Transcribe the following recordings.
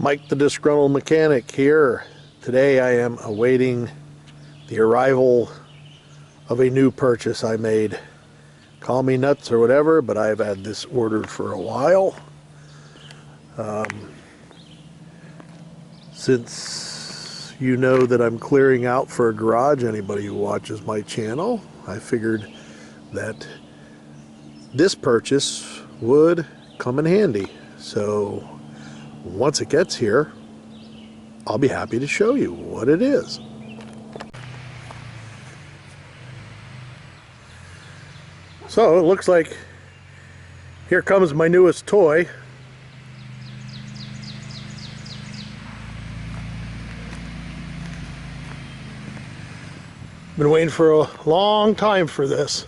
Mike the Disgruntled Mechanic here. Today I am awaiting the arrival of a new purchase I made. Call me nuts or whatever, but I've had this ordered for a while. Since you know that I'm clearing out for a garage, anybody who watches my channel, I figured that this purchase would come in handy. So once it gets here, I'll be happy to show you what it is. So it looks like here comes my newest toy. Been waiting for a long time for this.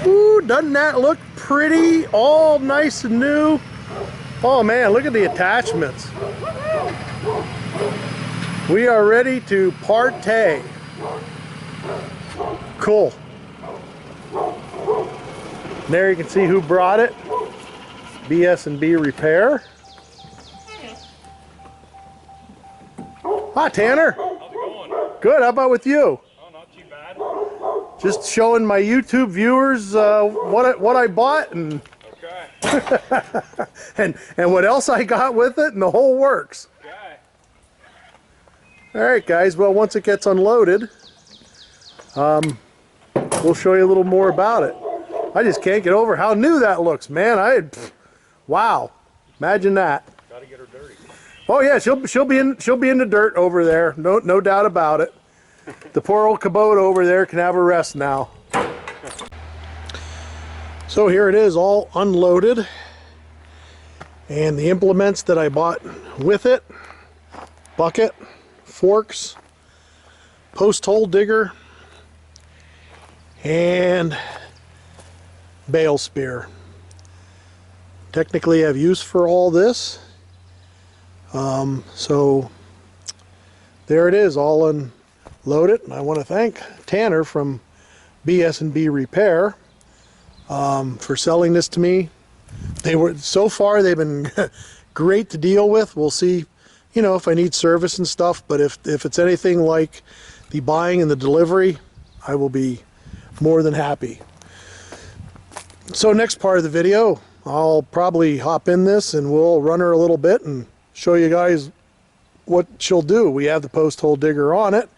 Ooh, doesn't that look pretty? All nice and new. Oh man, look at the attachments. We are ready to partay. Cool. There you can see who brought it. B&B Repair. Hi Tanner. How's it going? Good, how about with you? Oh, not too bad. Just showing my YouTube viewers what I bought and Okay. and what else I got with it and the whole works. Okay. Alright guys, well once it gets unloaded, we'll show you a little more about it. I just can't get over how new that looks, man. Wow, imagine that. Gotta get her dirty. Oh yeah, she'll be in the dirt over there, no doubt about it. The poor old Kubota over there can have a rest now. So here it is, all unloaded, and the implements that I bought with it: bucket, forks, post hole digger, and bale spear. Technically I have use for all this. So there it is, all unloaded, and I want to thank Tanner from B&B Repair for selling this to me. So far they've been great to deal with. We'll see, you know, if I need service and stuff, but if it's anything like the buying and the delivery, I will be more than happy. So next part of the video, I'll probably hop in this and we'll run her a little bit and show you guys what she'll do. We have the post hole digger on it,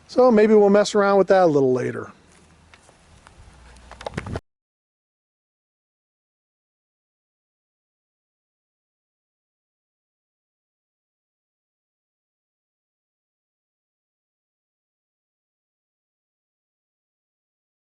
so maybe we'll mess around with that a little later.